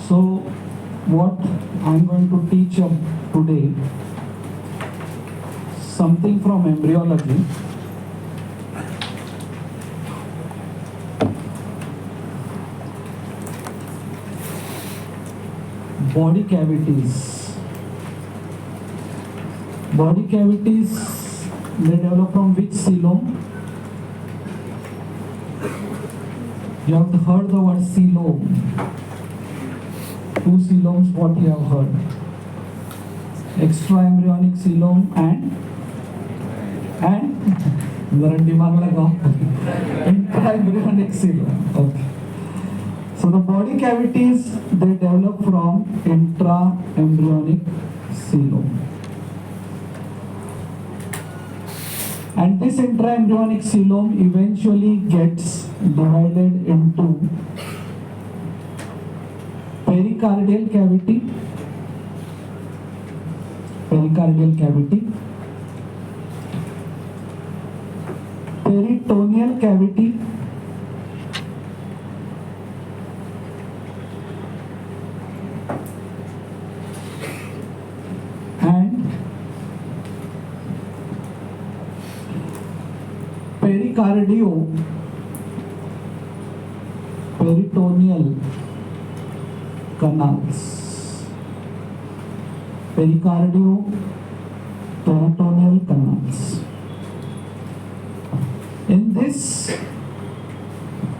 So, what I'm going to teach you today, something from embryology. Body cavities. Body cavities, they develop from which coelom? You have heard the word coelom. Two coeloms, what you have heard? Extraembryonic coelom and जरा दिमाग लगाओ. Intraembryonic coelom. Okay. So the body cavities, they develop from intraembryonic coelom. And this intraembryonic coelom eventually gets divided into pericardial cavity, peritoneal cavity, and peritoneal canals. Peritoneal canals. In this,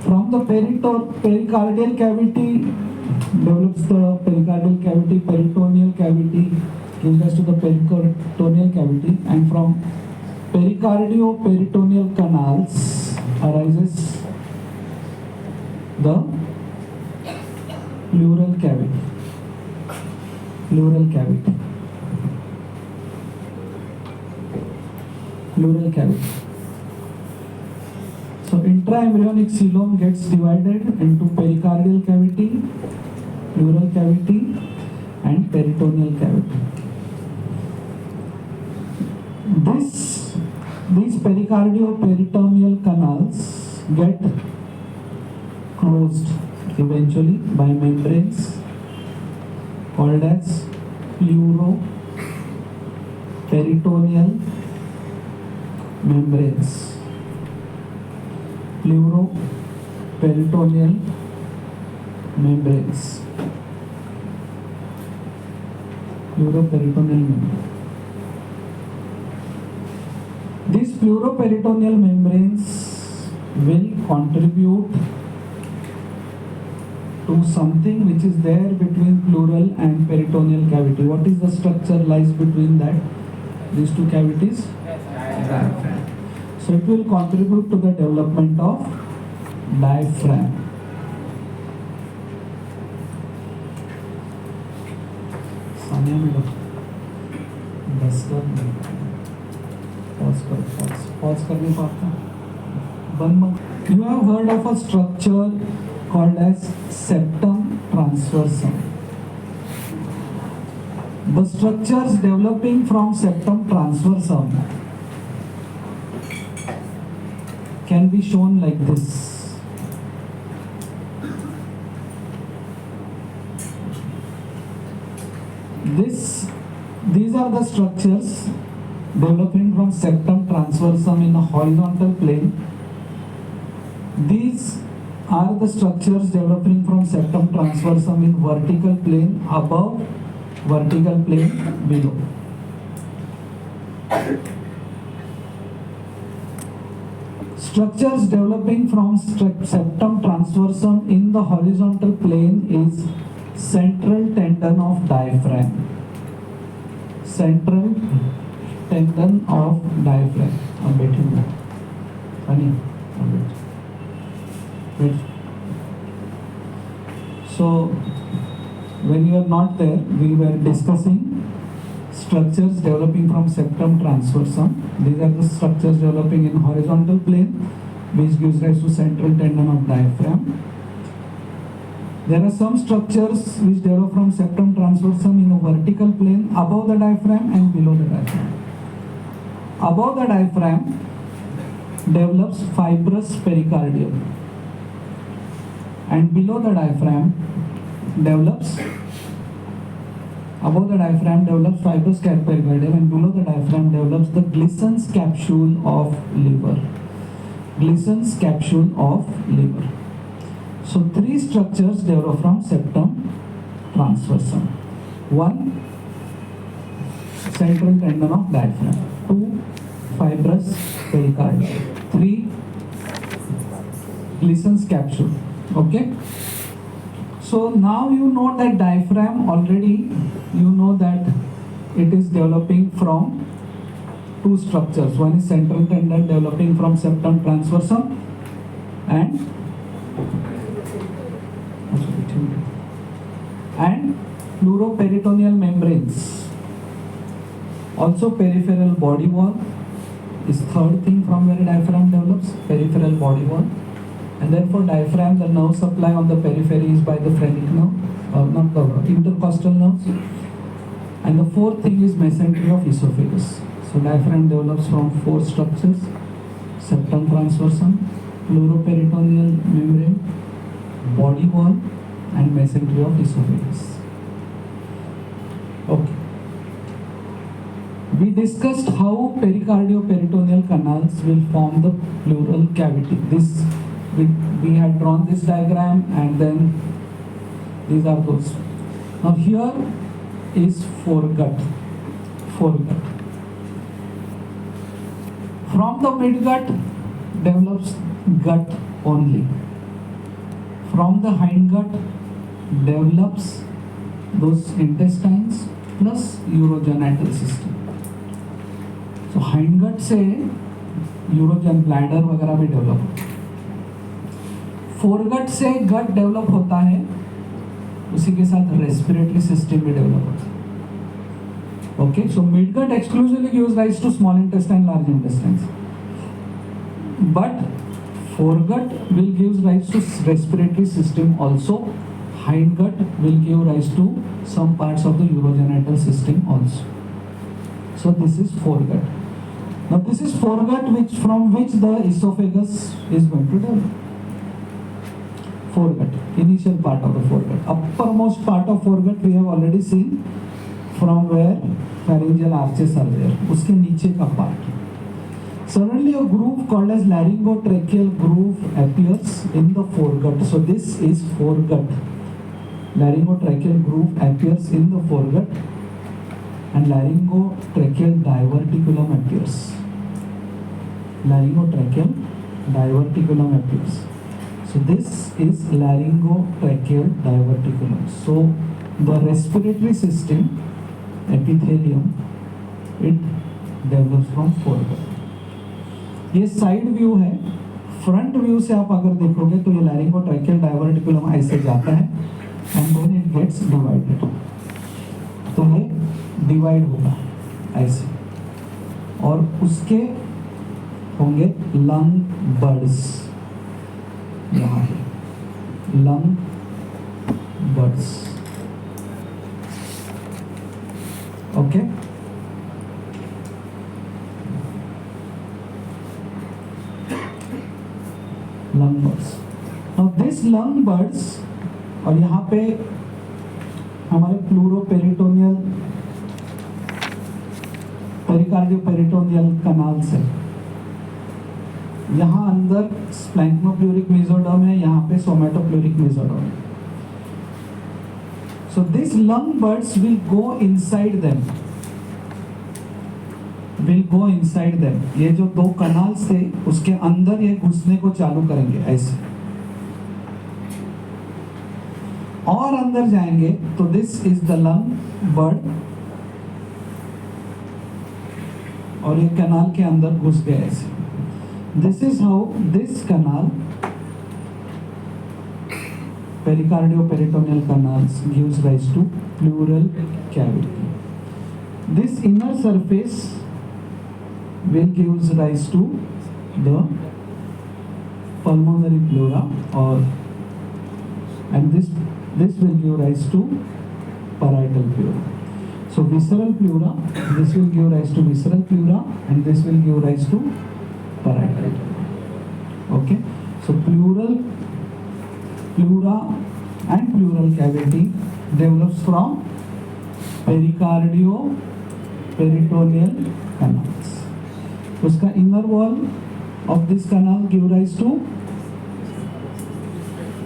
from the pericardial cavity develops the pericardial cavity, peritoneal cavity gives rise to the peritoneal cavity, and from peritoneal canals arises the pleural cavity. So intraembryonic coelom gets divided into pericardial cavity, pleural cavity, and peritoneal cavity. These peritoneal canals get closed eventually by membranes called as pleuroperitoneal membranes. Pleuroperitoneal membranes. These pleuroperitoneal membranes will contribute to something which is there between pleural and peritoneal cavity. What is the structure lies between these two cavities? Diaphragm. So it will contribute to the development of diaphragm. Sanya madam, pause करने पाता. You have heard of a structure called as septum transversum. The structures developing from septum transversum can be shown like this. These are the structures developing from septum transversum in a horizontal plane. These are the structures developing from septum transversum in vertical plane above, vertical plane below. Structures developing from septum transversum in the horizontal plane is central tendon of diaphragm. Central tendon of diaphragm. I'm waiting. Funny. Wait. So, when you are not there, we were discussing structures developing from septum transversum. These are the structures developing in horizontal plane, which gives rise to central tendon of diaphragm. There are some structures which develop from septum transversum in a vertical plane above the diaphragm and below the diaphragm. Above the diaphragm develops fibrous pericardium, and below the diaphragm develops, above the diaphragm develops fibrous pericardium, and below the diaphragm develops the Glissen's capsule of liver. Glissen's capsule of liver. So three structures develop from septum transversum. One, central tendon of diaphragm. Two, fibrous pericardium. Three, Glissen's capsule. Okay. So now you know that diaphragm already, you know that it is developing from two structures. One is central tendon developing from septum transversum and pleuroperitoneal membranes. Also peripheral body wall is third thing from where diaphragm develops, peripheral body wall. And therefore diaphragm, the nerve supply on the periphery is by the phrenic nerve, not the intercostal nerves. And the fourth thing is mesentery of esophagus. So diaphragm develops from four structures: septum transversum, pleuroperitoneal membrane, body wall, and mesentery of esophagus. Okay. We discussed how pericardio-peritoneal canals will form the pleural cavity. We had drawn this diagram, and then these are those. Now here is foregut. Foregut. From the midgut develops gut only. From the hindgut develops those intestines plus urogenital system. So hindgut से यूरोजन bladder वगैरह भी develop होता है. Foregut से गट develop होता है, उसी के साथ रेस्पिरेटरी सिस्टम भी डेवलप होता है. Okay, so midgut exclusively gives rise to small intestine, large intestines. But foregut will give rise to respiratory system also. Hindgut will give rise to some parts of the urogenital system also. So this is foregut. Now this is foregut from which the esophagus is going to develop. Foregut, initial part of the foregut. Uppermost part of foregut we have already seen, from where pharyngeal arches are there. उसके नीचे का part. Suddenly a groove called as laryngotracheal groove appears in the foregut. So this is foregut. Laryngotracheal groove appears in the foregut, and laryngotracheal diverticulum appears. Laryngotracheal diverticulum appears. So this is laryngotracheal diverticulum. So the respiratory system, epithelium, it develops from foregut. ये side view है. Front view से आप अगर देखोगे तो ये laryngotracheal diverticulum ऐसे जाता है, and then it gets divided. तो ये डिवाइड होगा ऐसे, और उसके होंगे लंग बर्ड्स. यहाँ है lung birds. Okay, lung birds. Now this lung birds, और यहाँ पे हमारे प्लूरोपेरिटोनियल पेरिकार्डियोपेरिटोनियल कैनाल्स है. यहाँ अंदर स्प्लैंक्नोप्लूरिक मेसोडर्म है, यहाँ पे सोमेटोप्लूरिक मेसोडर्म है. So this lung birds will go inside them. ये जो दो कैनाल्स थे उसके अंदर ये घुसने को चालू करेंगे ऐसे, और अंदर जाएंगे. तो this is the lung bird, और ये कैनाल के अंदर घुस गए ऐसे. This is how this canal, pericardio-peritoneal canals, gives rise to pleural cavity. This inner surface will gives rise to the pulmonary pleura, and this will give rise to parietal pleura. So visceral pleura, this will give rise to visceral pleura, and this will give rise to parietal pleura. Okay, so pleura and pleural cavity develops from pericardio-peritoneal canals. उसका inner wall of this canal give rise to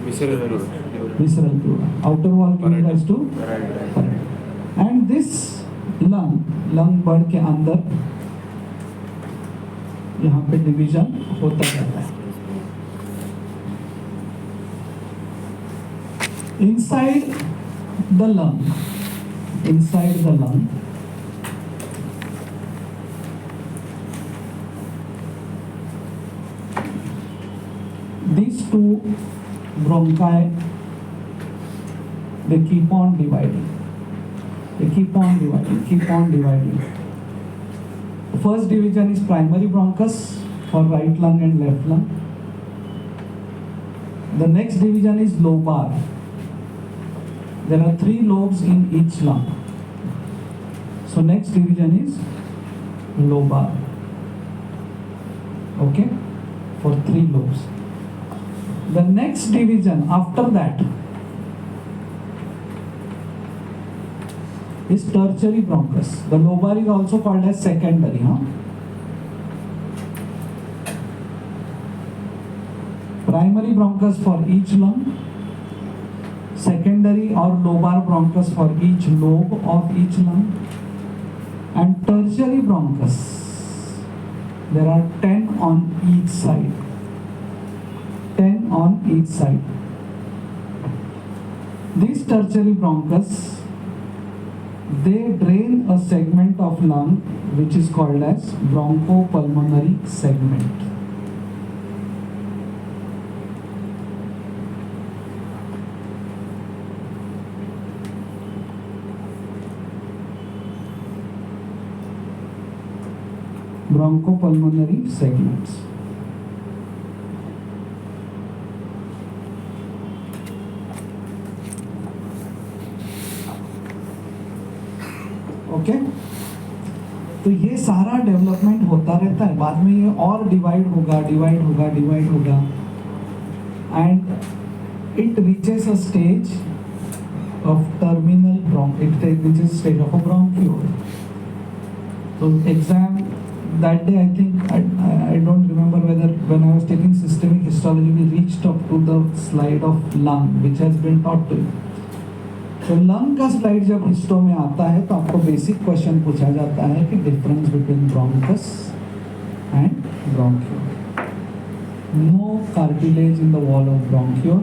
visceral pleura. Outer wall give rise to parietal. And this lung बड़ के अंदर यहाँ पे division होता रहता है. Inside the lung, these two bronchi, they keep on dividing. The first division is primary bronchus for right lung and left lung. The next division is lobar. There are 3 lobes in each lung. So next division is lobar. Okay, for 3 lobes. The next division after that is tertiary bronchus. The lobar is also called as secondary. Primary bronchus for each lung, secondary or lobar bronchus for each lobe of each lung, and tertiary bronchus. There are 10 on each side. These tertiary bronchus, they drain a segment of lung which is called as bronchopulmonary segment. Bronchopulmonary segments. Okay, तो ये सारा development होता रहता है. बाद में ये और डिवाइड होगा and it reaches a stage of terminal it reaches stage of a bronchiole. So exam that day, I think I don't remember whether when I was taking systemic histology we reached up to the slide of lung which has been taught to you. तो lung का slide जब histo में आता है तो आपको basic question पूछा जाता है कि difference between bronchus and bronchiole. No cartilage in the wall of bronchiole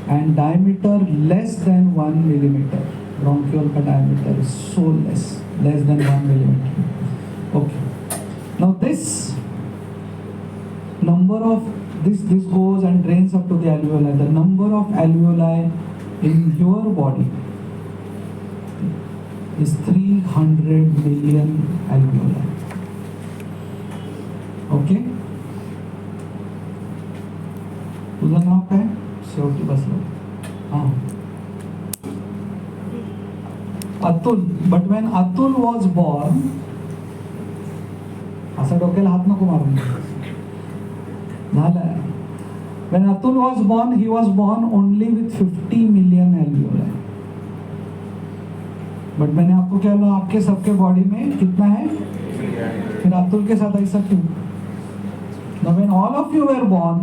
and diameter less than 1 millimeter. Bronchiole का diameter is so less than 1 millimeter. Okay, now this number of this goes and drains up to the alveoli. The number of alveoli in your body is 300 million alveoli. Okay? तुझं नाव काय? शेवटी बसलं. Atul. But when Atul was born, असा डोक्याला हात नको मारून. झालं. When Atul was born, he was born only with 50 million alveoli. But मैंने आपको क्या बोला, आपके सबके बॉडी में कितना है? फिर अतुल के साथ ऐसा क्यों? Now when all of you were born,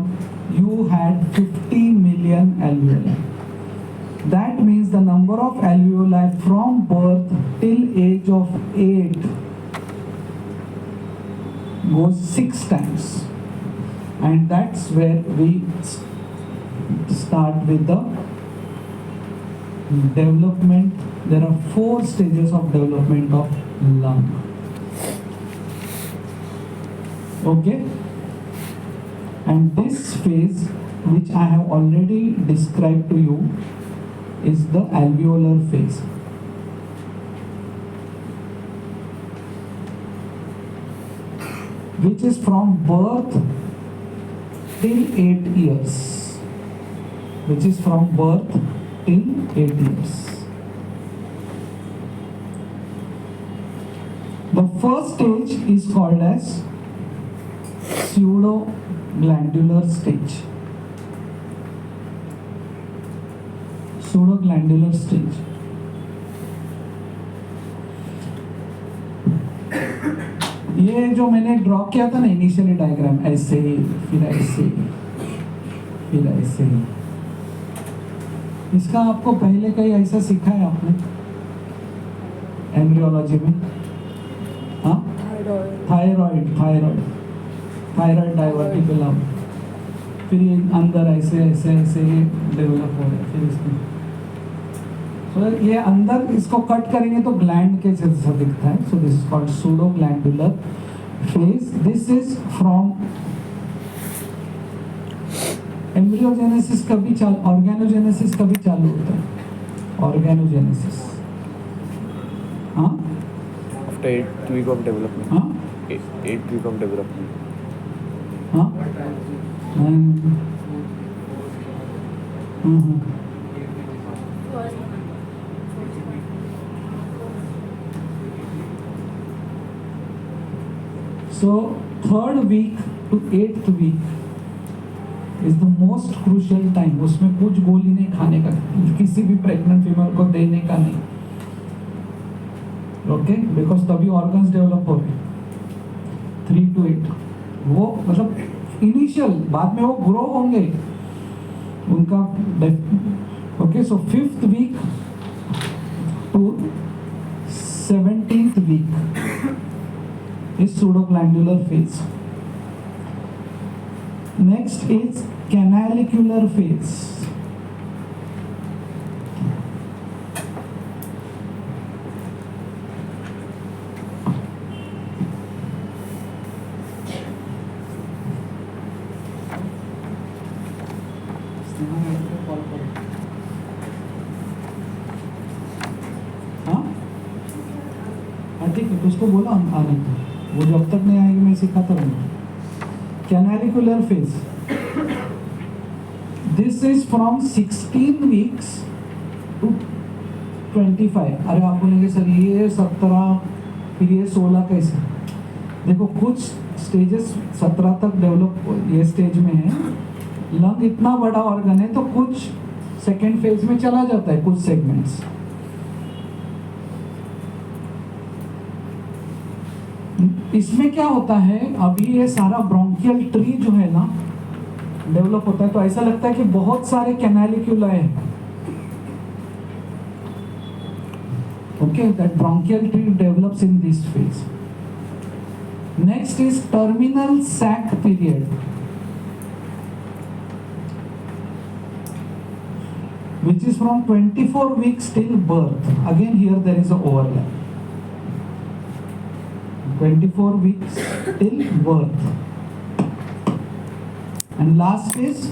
you had 50 million alveoli. That means the number of alveoli from birth till age of 8 goes 6 times. And that's where we start with the development. There are 4 stages of development of lung. Okay? And this phase, which I have already described to you, is the alveolar phase. Which is from birth till 8 years. Which is from birth till 8 years. The first stage is called as pseudoglandular stage. Pseudoglandular stage. ये जो मैंने draw किया था ना initially diagram, ऐसे फिर ऐसे फिर ऐसे, इसका आपको पहले कहीं ऐसा सीखा है आपने एम्ब्रियोलॉजी में? हाँ, थायराइड थायराइड थायराइड डाइवर्टिकुलम, फिर ये अंदर ऐसे ऐसे ऐसे डेवलप हो रहा है। फिर इसमें सो ये अंदर इसको कट करेंगे तो ग्लैंड के जैसा दिखता है। So this is called pseudoglandular phase. This is from embryogenesis कभी चालू, ऑर्गेनोजेनेसिस कभी चालू होता है? ऑर्गेनोजेनेसिस हाँ, after 8th week of development. हाँ 8th week of development. हाँ So 3rd week to 8th week is the most crucial time. उसमें कुछ गोली नहीं खाने का, किसी भी प्रेग्नेंट फीमेल को देने का नहीं, ओके, बिकॉज तभी ऑर्गन्स डेवलप हो रहे हैं। 3 to 8 वो मतलब इनिशियल, बाद में वो ग्रो होंगे उनका। Okay, so 5th week to 17th week is pseudoglandular phase. Next is canalicular phase. हाँ ठीक है, तो उसको बोला आने को, वो जब तक नहीं आएगी मैं सिखाता रहूँगा। Canalicular phase, this is from 16 weeks to 25। अरे आप बोलेंगे सर ये 17 फिर ये 16 कैसे? देखो कुछ स्टेजेस 17 तक डेवलप ये स्टेज में है। लंग इतना बड़ा ऑर्गन है तो कुछ सेकेंड फेज में चला जाता है, कुछ सेगमेंट्स। इसमें क्या होता है, अभी ये सारा ब्रोंकियल ट्री जो है ना डेवलप होता है, तो ऐसा लगता है कि बहुत सारे कैनालिक्यूला है। Okay, that bronchial tree develops in this phase. Next is terminal sac period, which is from 24 weeks till birth. Again here there is a overlap. 24 weeks till birth. And last is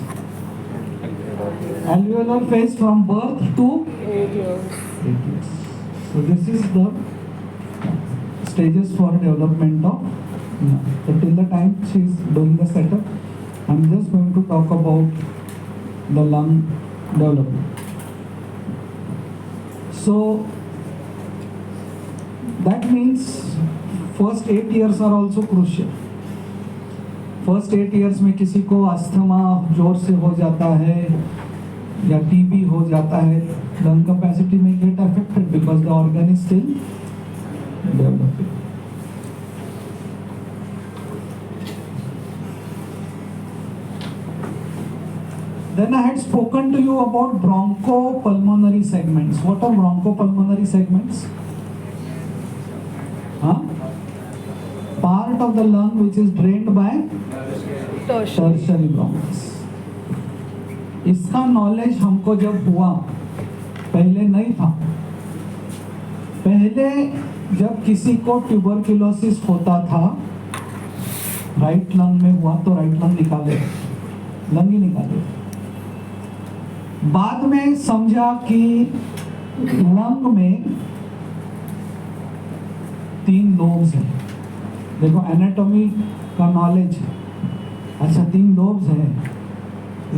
alveolar phase from birth to 8 years. 8 years. So this is the stages for development of lung. So till the time she is doing the setup, I'm just going to talk about the lung development. So that means first 8 years are also crucial. First 8 years में किसी को asthma जोर से हो जाता है या TB हो जाता है, lung capacity may get affected because the organ is still developing. Then I had spoken to you about bronchopulmonary segments. What are bronchopulmonary segments? Huh? Part of the lung which is drained by tertiary bronchus. इसका knowledge हमको जब हुआ, पहले नहीं था। पहले जब किसी को ट्यूबरक्यूलोसिस होता था, राइट लंग में हुआ तो राइट लंग निकाले, लंग ही निकाले। बाद में समझा कि लंग में 3 लोब्स हैं। देखो एनाटॉमी का नॉलेज, अच्छा 3 लोब्स हैं,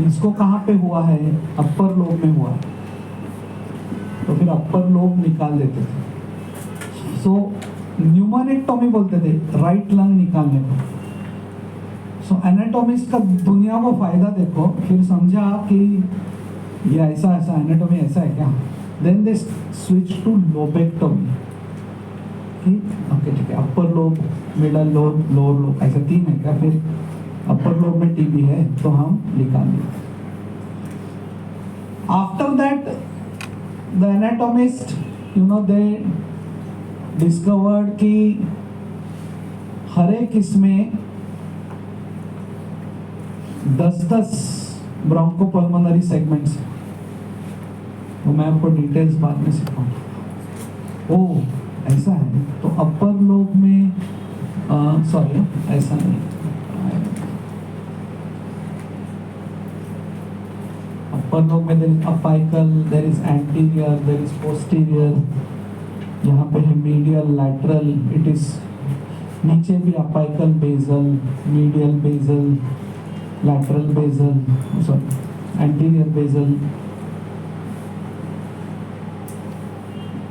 इसको कहाँ पे हुआ है? अपर लोब में हुआ है, तो फिर अपर लोब निकाल देते थे। सो न्यूमोनेक्टोमी बोलते थे राइट लंग निकालने को। सो एनाटॉमिस्ट का दुनिया को फायदा देखो, फिर समझा कि ये ऐसा ऐसा एनाटॉमी ऐसा है Then they switch to lobectomy. ठीक ओके ठीक है, upper lobe, middle lobe, lower lobe, ऐसा 3 है क्या? फिर अपर लोब में टीबी है तो हम निकालेंगे. After that the anatomist they discovered कि हर एक इसमें 10-10 ब्रोंकोपल्मोनरी सेगमेंट्स, वो मैं आपको डिटेल्स बाद में सिखाऊंगा. ओ ऐसा है तो अपर लोब में सॉरी ऐसा नहीं, अपर लोब में there is apical, there is anterior, there is posterior, यहाँ पे है मीडियल, लैटरल, इट इज नीचे भी apical basal, medial basal, lateral basal, sorry anterior basal,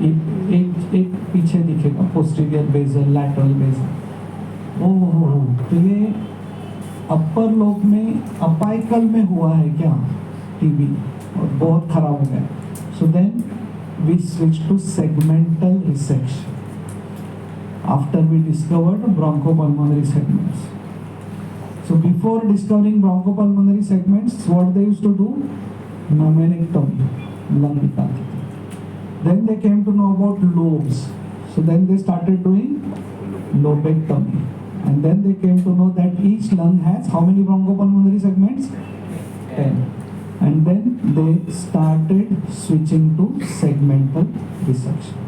एक पीछे दिखेगा posterior basal, lateral basal. Oh तो ये अपर लोब में अपाइकल में हुआ है क्या टीबी और बहुत खराब हो गया. So then we switch to segmental resection after we discovered bronchopulmonary segments. So before discovering bronchopulmonary segments, what they used to do? Pneumonectomy, lung nikalti thi. Then they came to know about lobes. So then they started doing lobectomy. And then they came to know that each lung has how many bronchopulmonary segments? 10. And then they started switching to segmental resection.